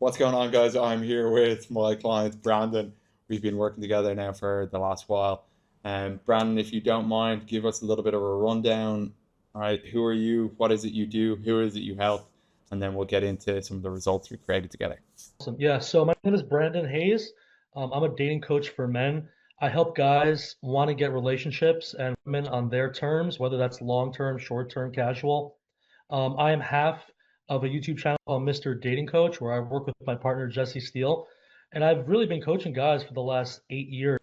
What's going on, guys? I'm here with my client Brandon. We've been working together now for the last while. Brandon, if you don't mind, give us a little bit of a rundown. All right, who are you? What is it you do? Who is it you help? And then we'll get into some of the results we created together. Awesome. Yeah, so my name is Brandon Hayes. I'm a dating coach for men. I help guys want to get relationships and women on their terms, whether that's long term, short term, casual. I am half of a YouTube channel called Mr. Dating Coach, where I work with my partner Jesse Steele. And I've really been coaching guys for the last 8 years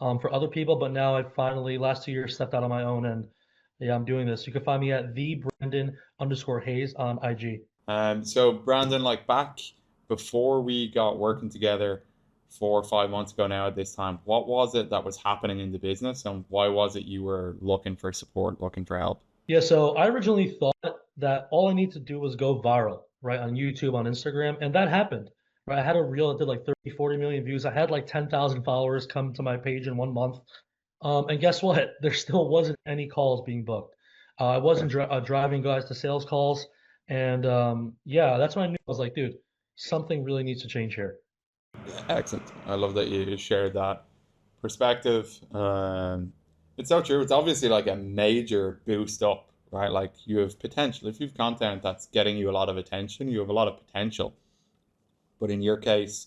for other people, but now I've finally, last 2 years, stepped out on my own and yeah, I'm doing this. You can find me at the Brandon underscore Hayes on IG. So Brandon, like back before we got working together 4 or 5 months ago now at this time, what was it that was happening in the business and why was it you were looking for support, looking for help? Yeah, so I originally thought that all I need to do was go viral, right, on YouTube, on Instagram, and that happened. Right, I had a reel that did like 30, 40 million views. I had like 10,000 followers come to my page in 1 month. And guess what? There still wasn't any calls being booked. I wasn't driving guys to sales calls. And yeah, that's when I knew I was like, dude, something really needs to change here. Excellent. I love that you shared that perspective. It's so true. It's obviously like a major boost up, right? Like you have potential. If you've content that's getting you a lot of attention, you have a lot of potential. But in your case,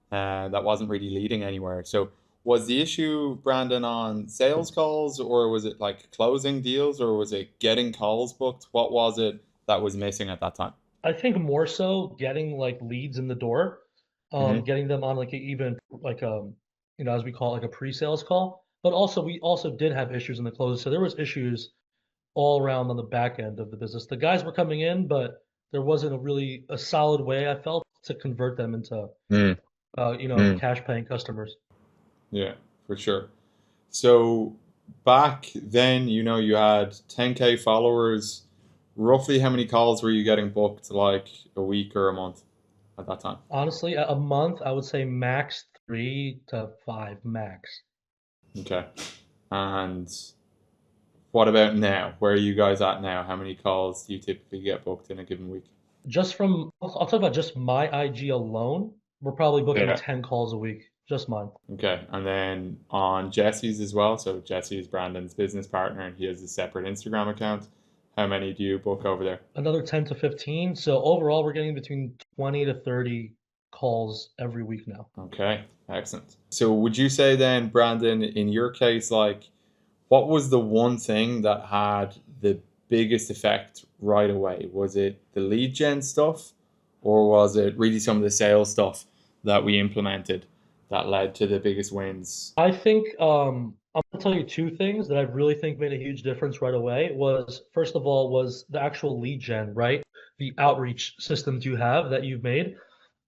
that wasn't really leading anywhere. So was the issue, Brandon, on sales calls, or was it like closing deals, or was it getting calls booked? What was it that was missing at that time? I think more so getting like leads in the door, Hmm. getting them on like even like as we call it, like a pre-sales call. But also we also did have issues in the close. So there was issues all around on the back end of the business. The guys were coming in, but there wasn't a really a solid way I felt to convert them into Mm. Mm. cash paying customers. Yeah, for sure. So back then, you had 10K followers. Roughly how many calls were you getting booked like a week or a month at that time? Honestly, a month I would say max 3 to 5 max. Okay. And what about now? Where are you guys at now? How many calls do you typically get booked in a given week? Just from I'll talk about just my IG alone. We're probably booking Yeah. 10 calls a week, just mine. Okay. And then on Jesse's as well. So Jesse is Brandon's business partner and he has a separate Instagram account. How many do you book over there? Another 10 to 15. So overall, we're getting between 20 to 30 calls every week now. Okay. Excellent. So would you say then, Brandon, in your case, like what was the one thing that had the biggest effect right away? Was it the lead gen stuff, or was it really some of the sales stuff that we implemented that led to the biggest wins? I think I'm gonna tell you two things that I really think made a huge difference right away. Was first of all was the actual lead gen, right? The outreach systems you have that you've made.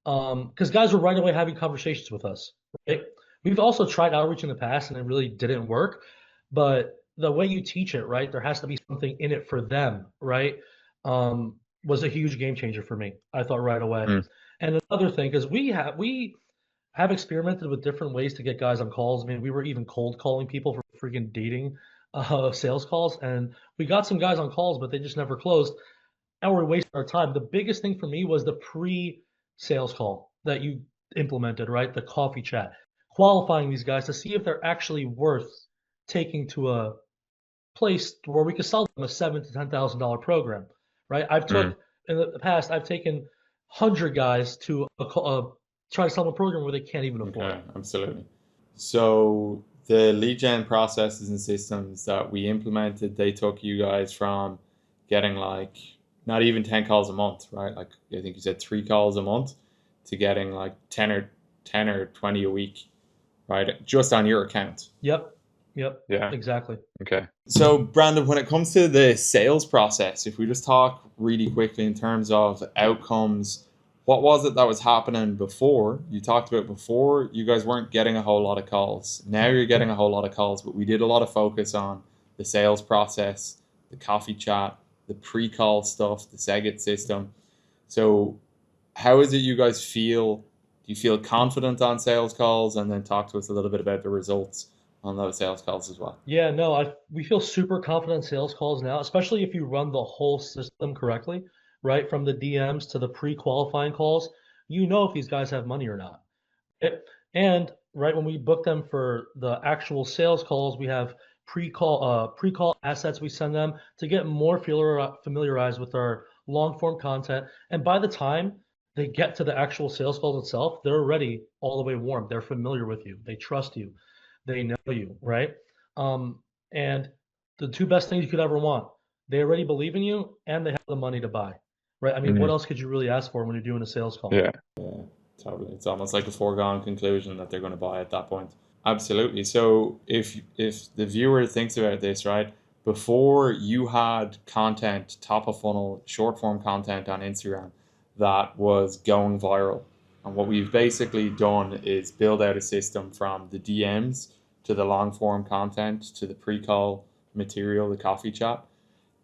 Because guys were right away having conversations with us, right? We've also tried outreach in the past and it really didn't work. But the way you teach it, right? There has to be something in it for them, right? Was a huge game changer for me. I thought right away. Mm. And another thing, because we have experimented with different ways to get guys on calls. I mean, we were even cold calling people for freaking dating sales calls, and we got some guys on calls, but they just never closed, and we're wasting our time. The biggest thing for me was the pre-sales call that you implemented, right? The coffee chat, qualifying these guys to see if they're actually worth taking to a place where we could sell them a $7,000 to $10,000 program, right? I've Mm. took in the past, I've taken 100 guys to try to sell a program where they can't even afford. Okay, absolutely. So the lead gen processes and systems that we implemented, they took you guys from getting like not even 10 calls a month, right? Like I think you said 3 calls a month to getting like 10 or 20 a week, right? Just on your account. Yep, yep, Yeah. exactly. Okay. So, Brandon, when it comes to the sales process, if we just talk really quickly in terms of outcomes, what was it that was happening before? You talked about before you guys weren't getting a whole lot of calls. Now you're getting a whole lot of calls, but we did a lot of focus on the sales process, the coffee chat, the pre-call stuff, the Segit system. So, how is it you guys feel? Do you feel confident on sales calls? And then talk to us a little bit about the results on those sales calls as well. Yeah, no, we feel super confident in sales calls now, especially if you run the whole system correctly, right? From the DMs to the pre-qualifying calls. you know if these guys have money or not. And right when we book them for the actual sales calls, we have pre-call assets we send them to get more familiarized with our long form content. And by the time they get to the actual sales calls itself, they're already all the way warm. They're familiar with you. They trust you. They know you, right? Um, and the two best things you could ever want, they already believe in you and they have the money to buy, right? I mean, what Mhm. else could you really ask for when you're doing a sales call? Yeah. Yeah, totally. It's almost like a foregone conclusion that they're going to buy at that point. Absolutely. So if the viewer thinks about this, right, before you had content, top of funnel, short form content on Instagram that was going viral. And what we've basically done is build out a system from the DMs to the long form content to the pre-call material, the coffee chat,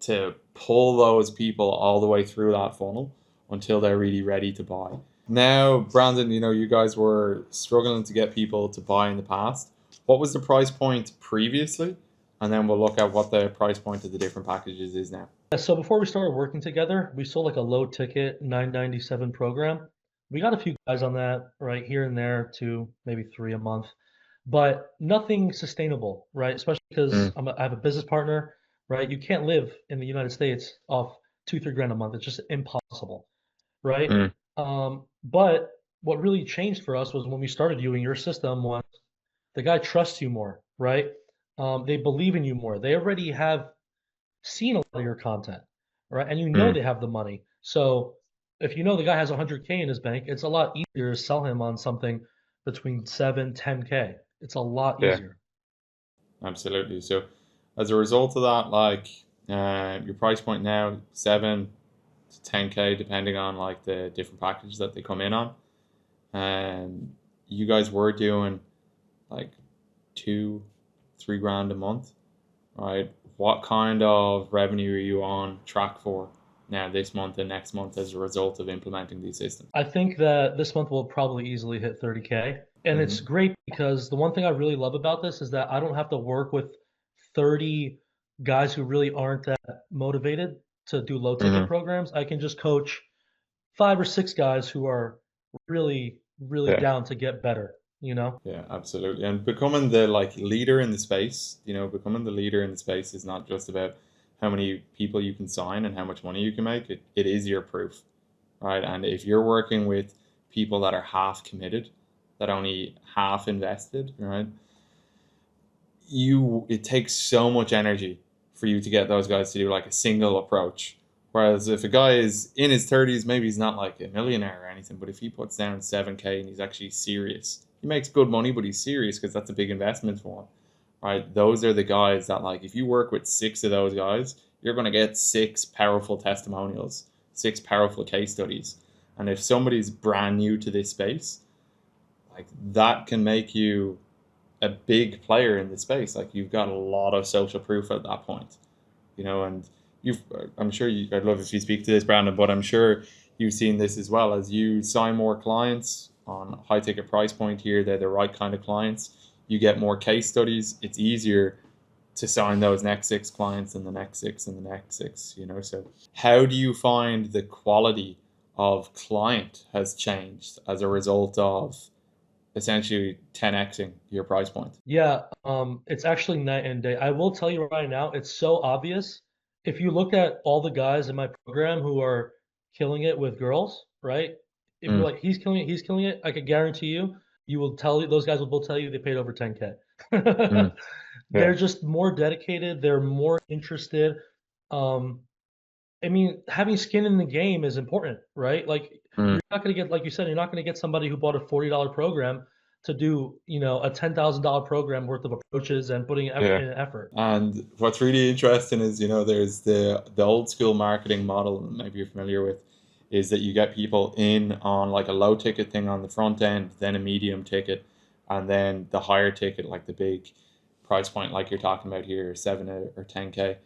to pull those people all the way through that funnel until they're really ready to buy. Now, Brandon, you guys were struggling to get people to buy in the past. What was the price point previously? And then we'll look at what the price point of the different packages is now. Yeah, so before we started working together, we sold like a low ticket 997 program. We got a few guys on that, right, here and there, two, maybe three a month, but nothing sustainable, right? Especially because Mm, I have a business partner, right? You can't live in the United States off 2, 3 grand a month. It's just impossible, right? mm, But what really changed for us was when we started using your system was the guy trusts you more, right? They believe in you more. They already have seen a lot of your content, right? And you know mm. they have the money. So if you know the guy has 100K in his bank, it's a lot easier to sell him on something between 7, 10K. It's a lot Yeah, easier. absolutely. So as a result of that, like your price point now, 7 to 10K, depending on like the different packages that they come in on. And you guys were doing like 2, 3 grand a month, right? What kind of revenue are you on track for now this month and next month as a result of implementing these systems? I think that this month will probably easily hit 30K. And it's Mm-hmm. great because the one thing I really love about this is that I don't have to work with 30 guys who really aren't that motivated to do low ticket Mm-hmm. programs. I can just coach 5 or 6 guys who are really, really Yeah, down to get better, you know? yeah, absolutely. And becoming the like leader in the space, becoming the leader in the space is not just about how many people you can sign and how much money you can make. It is your proof, right? And if you're working with people that are half committed, that only half invested, right? It takes so much energy for you to get those guys to do like a single approach. Whereas if a guy is in his 30s, maybe he's not like a millionaire or anything, but if he puts down 7K and he's actually serious, he makes good money, but he's serious because that's a big investment for him, right? Those are the guys that, like, if you work with six of those guys, you're going to get six powerful testimonials, six powerful case studies. And if somebody's brand new to this space, like that can make you a big player in the space. Like you've got a lot of social proof at that point, and you've, I'm sure I'd love if you speak to this, Brandon, but I'm sure you've seen this as well as you sign more clients on high ticket price point here. They're the right kind of clients. You get more case studies. It's easier to sign those next six clients and the next six and the next six. So how do you find the quality of client has changed as a result of essentially 10xing your price point? Yeah, it's actually night and day. I will tell you right now, it's so obvious. If you look at all the guys in my program who are killing it with girls, right? If you're Mm, like, he's killing it, I could guarantee you, you will tell you, those guys will both tell you they paid over 10K. mm, They're yeah, just more dedicated, they're more interested. Um, I mean, having skin in the game is important, right? Like mm, you're not gonna get, like you said, you're not gonna get somebody who bought a $40 program to do, a $10,000 program worth of approaches and putting yeah. in effort. And what's really interesting is, there's the old school marketing model, maybe you're familiar with, is that you get people in on like a low ticket thing on the front end, then a medium ticket, and then the higher ticket, like the big price point, like you're talking about here, 7 or 10K.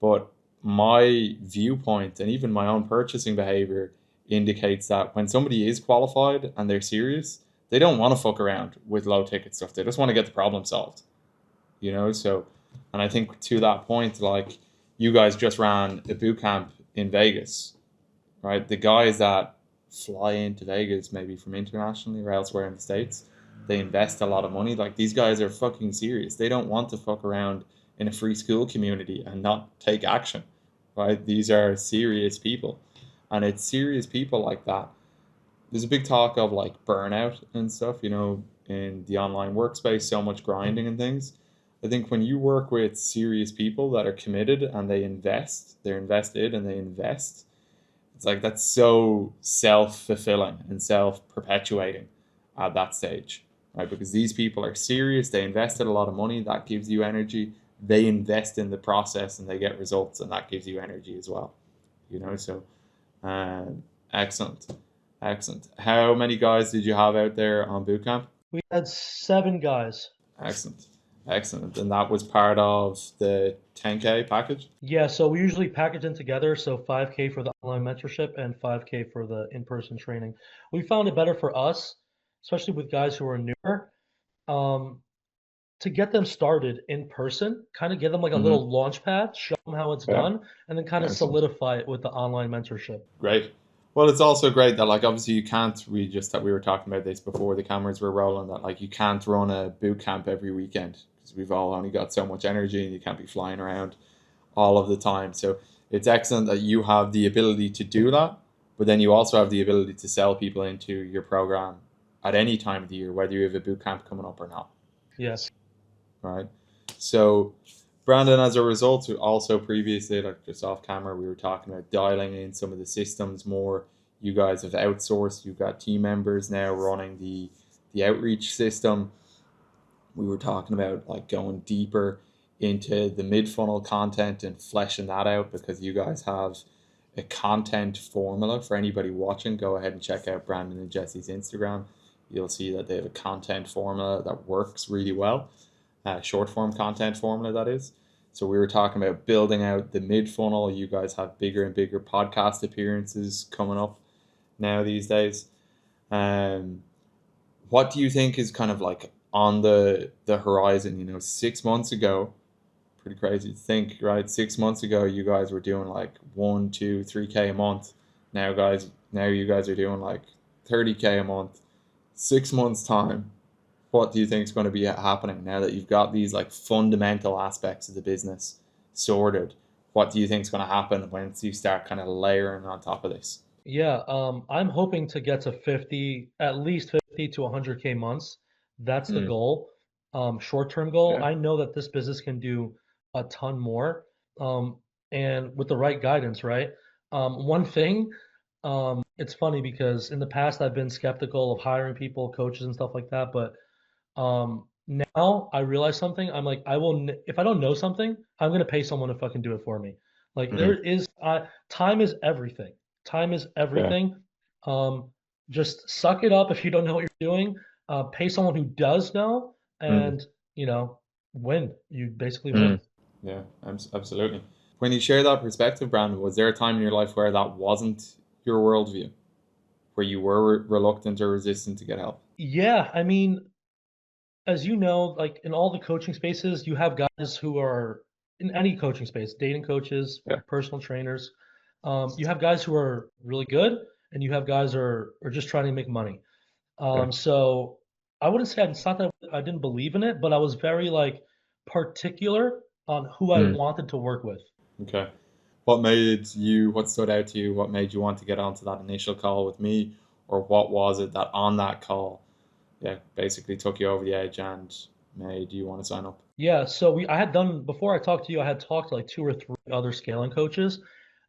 But my viewpoint and even my own purchasing behavior indicates that when somebody is qualified and they're serious, they don't want to fuck around with low ticket stuff. They just want to get the problem solved. So, and I think to that point, like you guys just ran a boot camp in Vegas, right? The guys that fly into Vegas, maybe from internationally or elsewhere in the States. They invest a lot of money. Like these guys are fucking serious. They don't want to fuck around in a free school community and not take action, right? These are serious people. And it's serious people like that. There's a big talk of like burnout and stuff, in the online workspace, so much grinding and things. I think when you work with serious people that are committed and they're invested and they invest, it's like that's so self-fulfilling and self-perpetuating at that stage, right? Because these people are serious, they invested a lot of money, that gives you energy. They invest in the process and they get results, and that gives you energy as well. So um, excellent, excellent. How many guys did you have out there on boot camp? We had 7 guys. Excellent, excellent. And that was part of the 10K package. Yeah, so we usually package them together. So 5K for the online mentorship and 5K for the in-person training. We found it better for us, especially with guys who are newer, um, to get them started in person, kind of give them like a Mm-hmm. little launch pad, show them how it's Yeah, done, and then kind of excellent. solidify it with the online mentorship. Great. Well, it's also great that like obviously you can't. We were talking about this before the cameras were rolling. That like you can't run a boot camp every weekend because we've all only got so much energy and you can't be flying around all of the time. So it's excellent that you have the ability to do that, but then you also have the ability to sell people into your program at any time of the year, whether you have a boot camp coming up or not. Yes. Right. So, Brandon, as a result, also previously, like just off camera, we were talking about dialing in some of the systems more. You guys have outsourced. You've got team members now running the outreach system. We were talking about like going deeper into the mid funnel content and fleshing that out because you guys have a content formula for anybody watching. Go ahead and check out Brandon and Jesse's Instagram. You'll see that they have a content formula that works really well, short form content formula, that is. So we were talking about building out the mid funnel. You guys have bigger and bigger podcast appearances coming up now these days. Um, what do you think is kind of like on the horizon? 6 months ago, pretty crazy to think, right? 6 months ago, you guys were doing like 1, 2, 3K a month. Now you guys are doing like 30K a month. 6 months time, what do you think is going to be happening now that you've got these like fundamental aspects of the business sorted? What do you think is going to happen once you start kind of layering on top of this? Yeah, I'm hoping to get to 50, at least 50 to 100K months. That's the Mm, goal. Short-term goal. yeah. I know that this business can do a ton more. Um, and with the right guidance, right? One thing, it's funny because in the past I've been skeptical of hiring people, coaches and stuff like that, but now I realize something. I'm like, if I don't know something, I'm gonna pay someone to fucking do it for me. Like Mm, time is everything. Time is yeah. everything. Um, just suck it up if you don't know what you're doing. Pay someone who does know, Mm, and you know, win. You basically win. mm, yeah, absolutely. When you share that perspective, Brandon, was there a time in your life where that wasn't your worldview, where you were reluctant or resistant to get help? Yeah, I mean, as you know, like in all the coaching spaces, you have guys who are in any coaching space, dating coaches, Yeah. personal trainers. You have guys who are really good, and you have guys who are just trying to make money. Yeah. So I wouldn't say it's not that I didn't believe in it, but I was very like particular on who I Mm, wanted to work with. okay. What stood out to you? What made you want to get onto that initial call with me? Or what was it that on that call, yeah, basically took you over the edge and made you want to sign up? Yeah, so I had done before I talked to you, I had talked to like 2 or 3 other scaling coaches,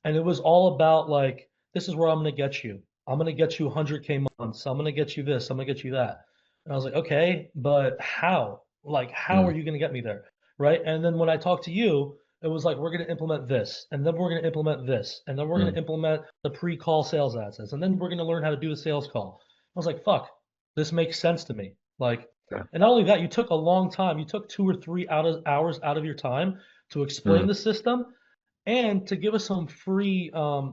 and it was all about like, this is where I'm gonna get you. I'm gonna get you 100K months. I'm gonna get you this. I'm gonna get you that. And I was like, okay, but how? Like, how are Mm, you gonna get me there? Right? And then when I talked to you, it was like, we're gonna implement this, and then we're gonna implement this, and then we're gonna mm, implement the pre-call sales assets, and then we're gonna learn how to do the sales call. I was like, fuck, this makes sense to me. Like, yeah. and not only that, you took a long time. You took 2 or 3 hours out of your time to explain Mm, the system and to give us some free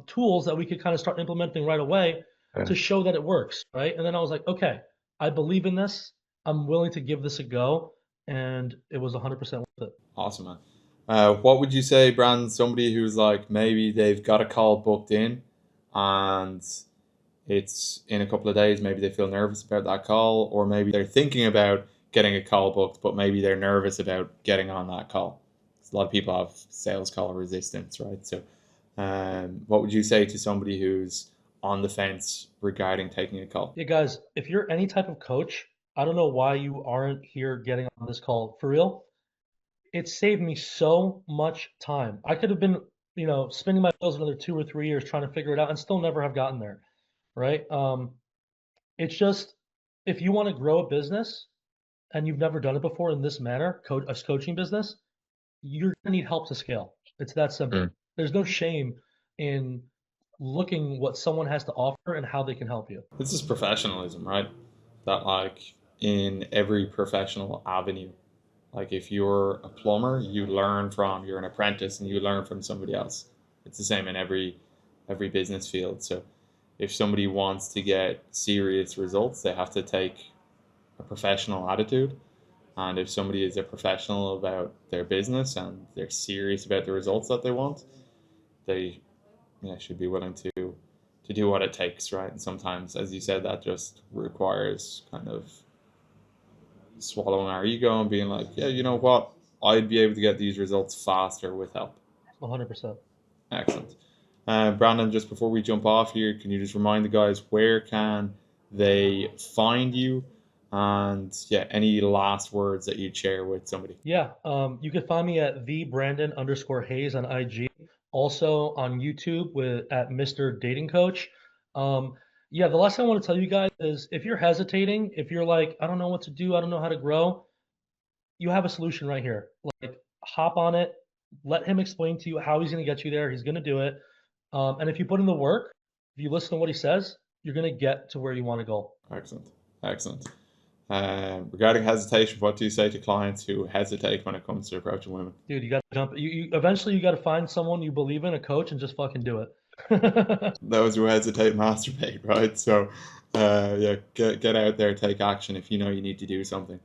tools that we could kind of start implementing right away yeah. to show that it works, right? And then I was like, okay, I believe in this. I'm willing to give this a go, and it was 100% worth it. Awesome, man. What would you say, Brandon, somebody who's like maybe they've got a call booked in and it's in a couple of days, maybe they feel nervous about that call, or maybe they're thinking about getting a call booked, but maybe they're nervous about getting on that call. A lot of people have sales call resistance, right? So, what would you say to somebody who's on the fence regarding taking a call? Yeah, guys, if you're any type of coach, I don't know why you aren't here getting on this call. For real, it saved me so much time. I could have been, spinning my wheels another 2 or 3 years trying to figure it out and still never have gotten there, right? It's just if you want to grow a business and you've never done it before in this manner, a coaching business, you're gonna need help to scale. It's that simple. Mm. There's no shame in looking what someone has to offer and how they can help you. This is professionalism, right? That like in every professional avenue, like if you're a plumber, you're an apprentice and you learn from somebody else. It's the same in every business field. So if somebody wants to get serious results, they have to take a professional attitude. And if somebody is a professional about their business and they're serious about the results that they want, they should be willing to do what it takes, right? And sometimes, as you said, that just requires kind of swallowing our ego and being like, yeah, you know what? I'd be able to get these results faster with help. 100%. Excellent. Brandon, just before we jump off here, can you just remind the guys where can they find you? And yeah, any last words that you'd share with somebody? Yeah, you can find me at the Brandon_Hayes on IG. Also on YouTube at Mr. Dating Coach. Yeah, the last thing I want to tell you guys is if you're hesitating, if you're like, I don't know what to do, I don't know how to grow, you have a solution right here. Like, hop on it, let him explain to you how he's going to get you there. He's going to do it. And if you put in the work, if you listen to what he says, you're going to get to where you want to go. Excellent. Excellent. Regarding hesitation, what do you say to clients who hesitate when it comes to approaching women? Dude, you got to jump. Eventually you got to find someone you believe in, a coach, and just fucking do it. Those who hesitate masturbate, right? So, yeah, get out there, take action if you know you need to do something,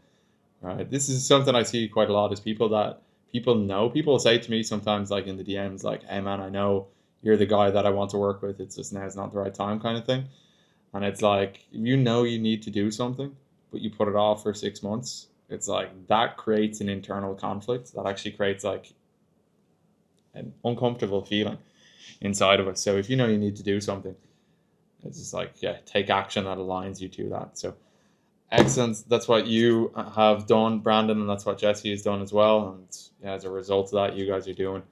right? This is something I see quite a lot is people say to me sometimes, like in the DMs, like, hey man, I know you're the guy that I want to work with. It's just now's not the right time kind of thing. And it's like, if you know you need to do something, but you put it off for 6 months, it's like that creates an internal conflict that actually creates like an uncomfortable feeling inside of us. So if you know you need to do something, it's just like, yeah, take action that aligns you to that. So excellent. That's what you have done, Brandon, and that's what Jesse has done as well. And yeah, as a result of that, you guys are doing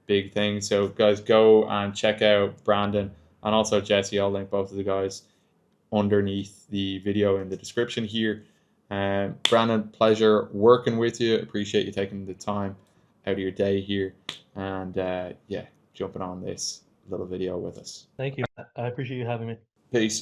big things. So guys, go and check out Brandon and also Jesse. I'll link both of the guys underneath the video in the description here. Brandon, pleasure working with you. Appreciate you taking the time out of your day here and yeah, jumping on this little video with us. Thank you. I appreciate you having me. Peace.